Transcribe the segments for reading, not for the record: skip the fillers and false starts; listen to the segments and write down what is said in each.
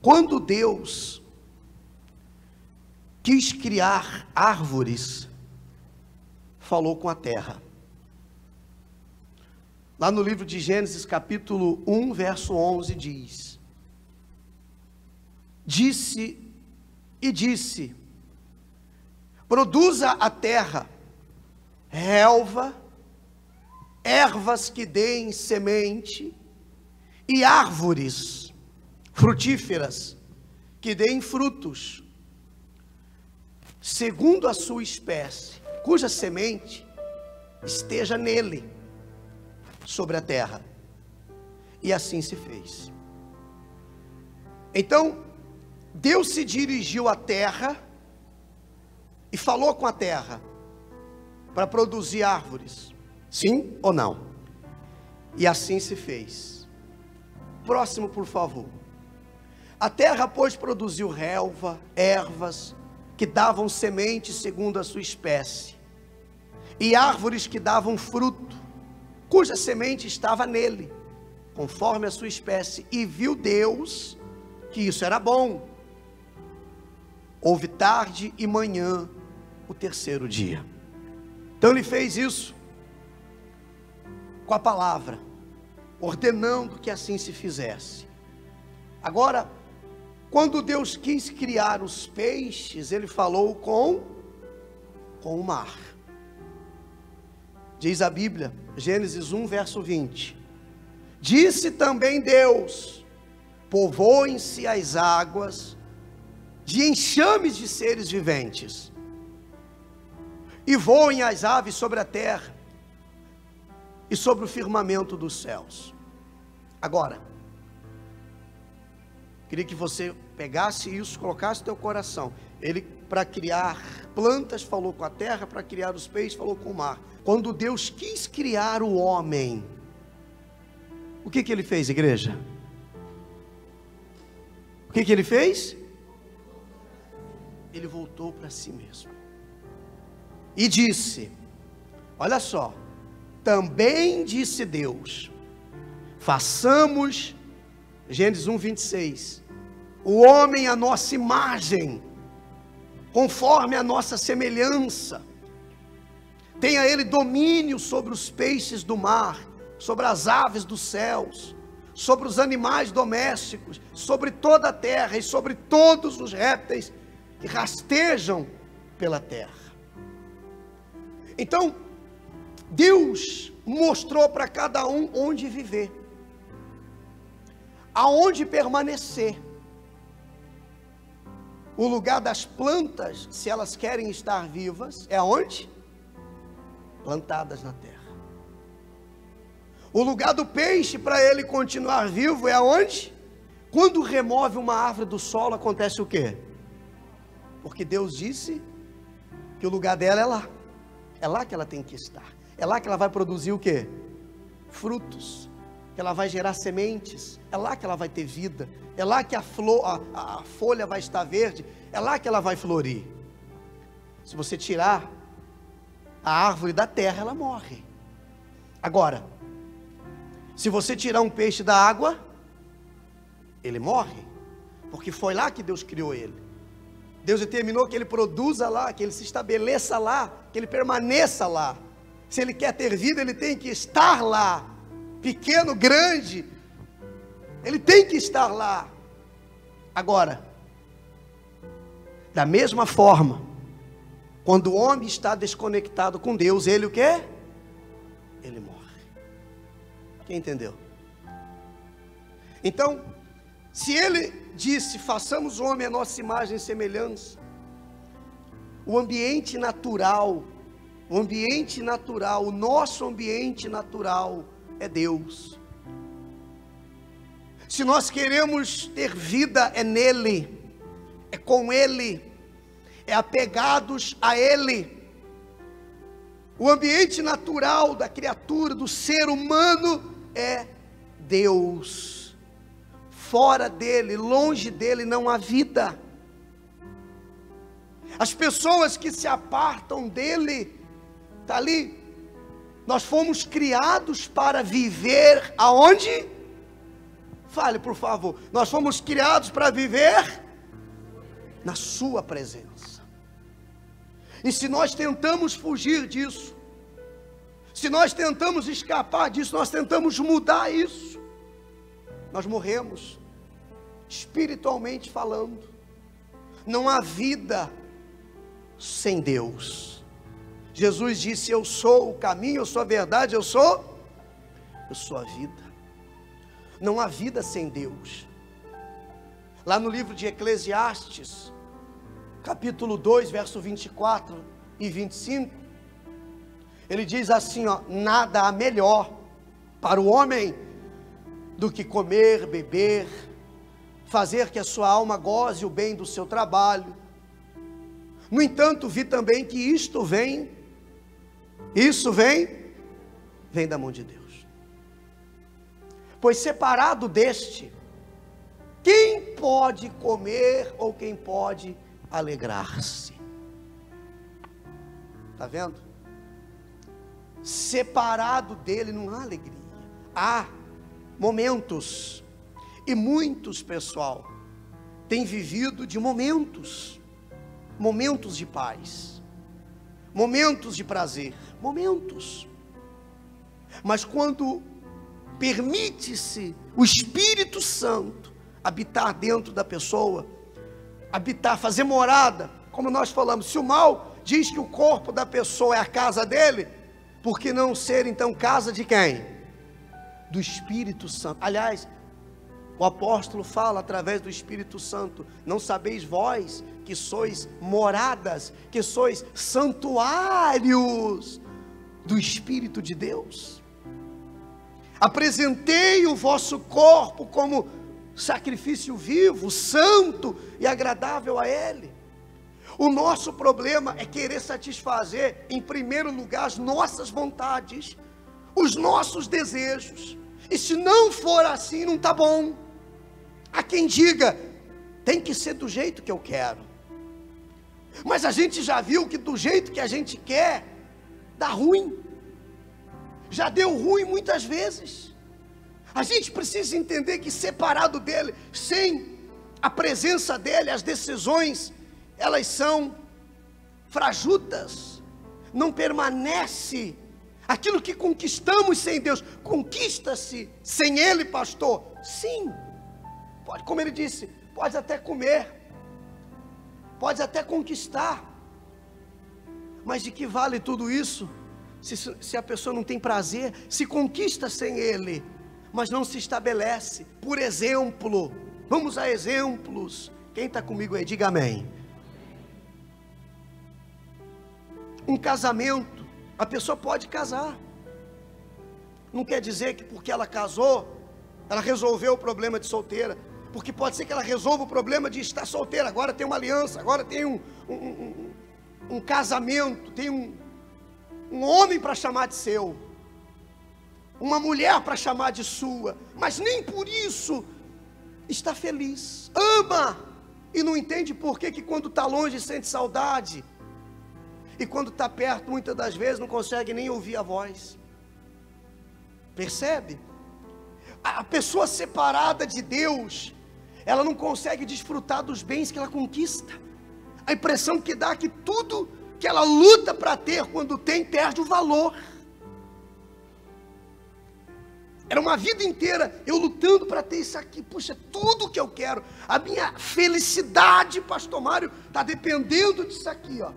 Quando Deus quis criar árvores, falou com a terra. Lá no livro de Gênesis, capítulo 1, verso 11, diz: disse, produza a terra relva, ervas que deem semente, e árvores frutíferas que deem frutos, segundo a sua espécie, cuja semente esteja nele, sobre a terra. E assim se fez. Então, Deus se dirigiu à terra e falou com a terra para produzir árvores, sim ou não? E assim se fez. Próximo, por favor. A terra, pois, produziu relva, ervas que davam semente segundo a sua espécie, e árvores que davam fruto, cuja semente estava nele, conforme a sua espécie. E viu Deus que isso era bom. Houve tarde e manhã, o terceiro dia. Então ele fez isso com a palavra, ordenando que assim se fizesse. Agora, quando Deus quis criar os peixes, ele falou com o mar. Diz a Bíblia, Gênesis 1, verso 20: disse também Deus: povoem-se as águas de enxames de seres viventes, e voem as aves sobre a terra e sobre o firmamento dos céus. Agora, queria que você pegasse isso, colocasse no teu coração. Ele, para criar plantas, falou com a terra; para criar os peixes, falou com o mar. Quando Deus quis criar o homem, o que ele fez, igreja? O que ele fez? Ele voltou para si mesmo e disse, olha só, também disse Deus: façamos, Gênesis 1, 26, o homem à nossa imagem, conforme a nossa semelhança, tenha ele domínio sobre os peixes do mar, sobre as aves dos céus, sobre os animais domésticos, sobre toda a terra e sobre todos os répteis que rastejam pela terra. Então, Deus mostrou para cada um onde viver, aonde permanecer. O lugar das plantas, se elas querem estar vivas, é aonde? Plantadas na terra. O lugar do peixe, para ele continuar vivo, é aonde? Quando remove uma árvore do solo, acontece o quê? Porque Deus disse que o lugar dela é lá. É lá que ela tem que estar. É lá que ela vai produzir o quê? Frutos. Que ela vai gerar sementes. É lá que ela vai ter vida. É lá que a folha vai estar verde. É lá que ela vai florir. Se você tirar a árvore da terra, ela morre. Agora, se você tirar um peixe da água, ele morre. Porque foi lá que Deus criou ele. Deus determinou que ele produza lá, que ele se estabeleça lá, que ele permaneça lá. Se ele quer ter vida, ele tem que estar lá. Pequeno, grande, ele tem que estar lá. Agora, da mesma forma, quando o homem está desconectado com Deus, ele o quê? Ele morre. Quem entendeu? Então, se ele disse, façamos o homem à nossa imagem e semelhança, o ambiente natural, o nosso ambiente natural é Deus. Se nós queremos ter vida, é nele, é com ele, é apegados a ele. O ambiente natural da criatura, do ser humano, é Deus. Fora dele, longe dele, não há vida. As pessoas que se apartam dele, está ali. Nós fomos criados para viver aonde? Fale, por favor. Nós fomos criados para viver na sua presença. E se nós tentamos fugir disso, se nós tentamos escapar disso, nós tentamos mudar isso, nós morremos, espiritualmente falando. Não há vida sem Deus. Jesus disse: eu sou o caminho, eu sou a verdade, eu sou a vida. Não há vida sem Deus. Lá no livro de Eclesiastes, capítulo 2, verso 24 e 25, ele diz assim, ó: nada há melhor para o homem do que comer, beber, fazer que a sua alma goze o bem do seu trabalho. No entanto, vi também que isso vem da mão de Deus. Pois separado deste, quem pode comer ou quem pode alegrar-se? Está vendo? Separado dele não há alegria. Há momentos, e muitos, pessoal, têm vivido de momentos de paz, momentos de prazer, momentos. Mas quando permite-se o Espírito Santo habitar dentro da pessoa, habitar, fazer morada, como nós falamos, se o mal diz que o corpo da pessoa é a casa dele, por que não ser então casa de quem? Do Espírito Santo. Aliás, o apóstolo fala através do Espírito Santo: não sabeis vós que sois moradas, que sois santuários do Espírito de Deus? Apresentei o vosso corpo como sacrifício vivo, santo e agradável a Ele. O nosso problema é querer satisfazer, em primeiro lugar, as nossas vontades, os nossos desejos. E se não for assim, não está bom. Há quem diga: tem que ser do jeito que eu quero. Mas a gente já viu que do jeito que a gente quer, dá ruim. Já deu ruim muitas vezes. A gente precisa entender que separado dele, sem a presença dele, as decisões, elas são frajutas, não permanece. Aquilo que conquistamos sem Deus, conquista-se sem Ele, pastor? Sim, pode, como ele disse, pode até comer, pode até conquistar, mas de que vale tudo isso, se a pessoa não tem prazer? Se conquista sem Ele, mas não se estabelece. Por exemplo, vamos a exemplos. Quem está comigo aí, diga amém. Um casamento, a pessoa pode casar, não quer dizer que porque ela casou, ela resolveu o problema de solteira, porque pode ser que ela resolva o problema de estar solteira, agora tem uma aliança, agora tem um casamento, tem um homem para chamar de seu, uma mulher para chamar de sua, mas nem por isso está feliz, ama, e não entende por que quando está longe sente saudade, e quando está perto, muitas das vezes, não consegue nem ouvir a voz. Percebe? A pessoa separada de Deus, ela não consegue desfrutar dos bens que ela conquista. A impressão que dá é que tudo que ela luta para ter, quando tem, perde o valor. Era uma vida inteira eu lutando para ter isso aqui. Puxa, tudo que eu quero. A minha felicidade, pastor Mário, está dependendo disso aqui, ó.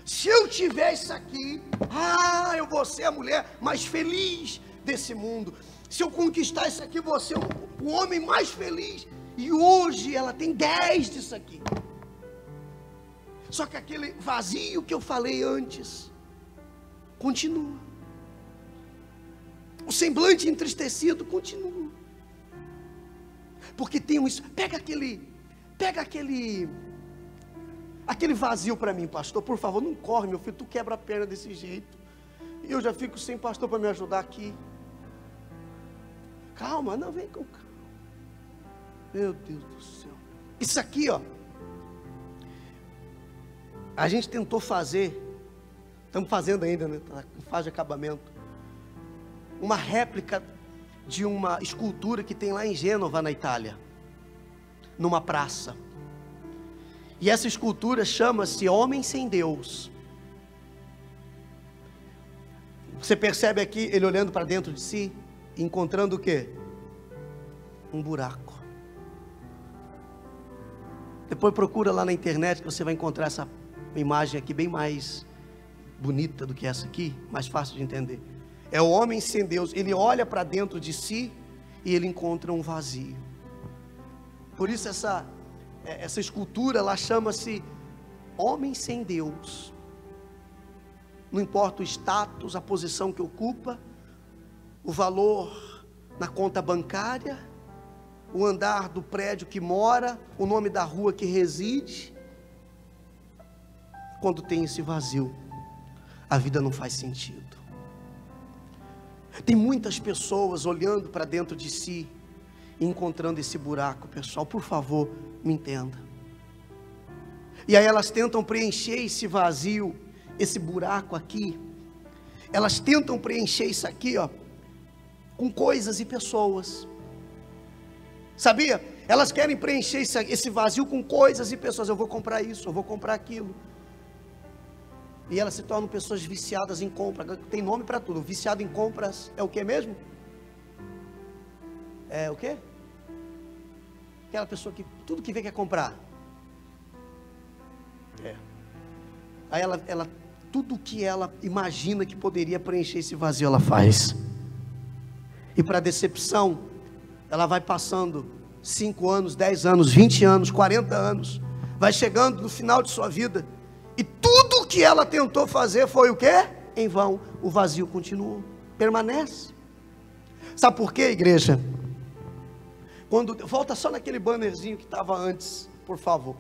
Se eu tiver isso aqui, eu vou ser a mulher mais feliz desse mundo. Se eu conquistar isso aqui, vou ser o homem mais feliz. E hoje ela tem 10 disso aqui. Só que aquele vazio que eu falei antes continua. O semblante entristecido continua. Porque tem isso. Pega aquele vazio para mim, pastor, por favor, não corre, meu filho, tu quebra a perna desse jeito, e eu já fico sem pastor para me ajudar aqui. Calma, não, vem com calma. Meu Deus do céu. Isso aqui, ó, a gente tentou fazer, estamos fazendo ainda, né? Tá em fase de acabamento, uma réplica de uma escultura que tem lá em Gênova, na Itália, numa praça. E essa escultura chama-se Homem Sem Deus. Você percebe aqui ele olhando para dentro de si, encontrando o quê? Um buraco. Depois procura lá na internet que você vai encontrar essa imagem aqui bem mais bonita do que essa aqui, mais fácil de entender. É o homem sem Deus. Ele olha para dentro de si e ele encontra um vazio. Por isso essa escultura lá chama-se Homem Sem Deus. Não importa o status, a posição que ocupa, o valor na conta bancária, o andar do prédio que mora, o nome da rua que reside. Quando tem esse vazio, a vida não faz sentido. Tem muitas pessoas olhando para dentro de si e encontrando esse buraco. Pessoal, por favor, me entenda. E aí elas tentam preencher esse vazio, esse buraco aqui. Elas tentam preencher isso aqui, ó, com coisas e pessoas. Sabia? Elas querem preencher esse vazio com coisas e pessoas. Eu vou comprar isso, eu vou comprar aquilo. E elas se tornam pessoas viciadas em compra. Tem nome para tudo. Viciado em compras é o que mesmo? É o quê? Aquela pessoa que tudo que vê quer comprar. Aí ela tudo que ela imagina que poderia preencher esse vazio, ela faz. E para decepção, ela vai passando 5 anos, 10 anos, 20 anos, 40 anos. Vai chegando no final de sua vida. E tudo que ela tentou fazer foi o quê? Em vão. O vazio continuou, permanece. Sabe por quê, igreja? Volta só naquele bannerzinho que estava antes, por favor.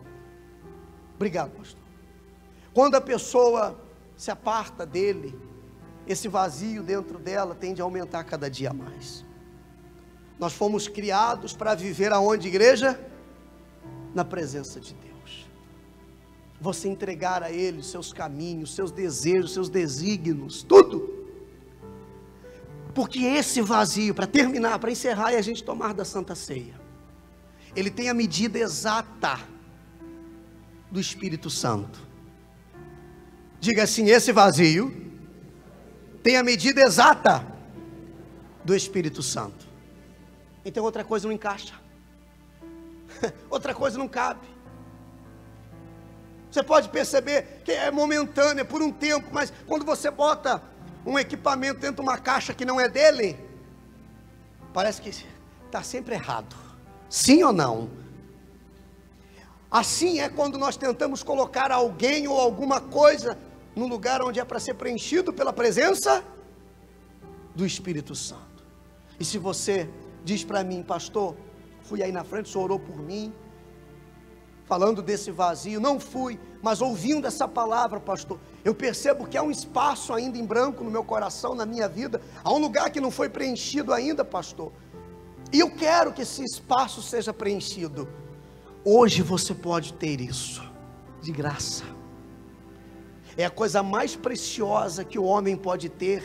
Obrigado, pastor. Quando a pessoa se aparta dele, esse vazio dentro dela tende a aumentar cada dia mais. Nós fomos criados para viver aonde, igreja? Na presença de Deus. Você entregar a Ele os seus caminhos, seus desejos, seus desígnios, tudo. Porque esse vazio, para terminar, para encerrar e a gente tomar da Santa Ceia, ele tem a medida exata do Espírito Santo. Diga assim: esse vazio tem a medida exata do Espírito Santo. Então outra coisa não encaixa, outra coisa não cabe. Você pode perceber que é momentânea, por um tempo, mas quando você bota um equipamento dentro de uma caixa que não é dele, parece que está sempre errado. Sim ou não? Assim é quando nós tentamos colocar alguém ou alguma coisa no lugar onde é para ser preenchido pela presença do Espírito Santo. E se você diz para mim: pastor, fui aí na frente, o senhor orou por mim, falando desse vazio, não fui, mas ouvindo essa palavra, pastor, eu percebo que há um espaço ainda em branco no meu coração, na minha vida, há um lugar que não foi preenchido ainda, pastor, e eu quero que esse espaço seja preenchido. Hoje você pode ter isso, de graça. É a coisa mais preciosa que o homem pode ter.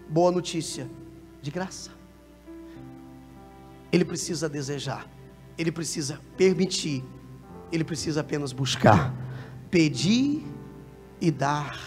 Boa notícia, de graça. Ele precisa desejar, ele precisa permitir, ele precisa apenas buscar. Pedir e dar-se-vos-á.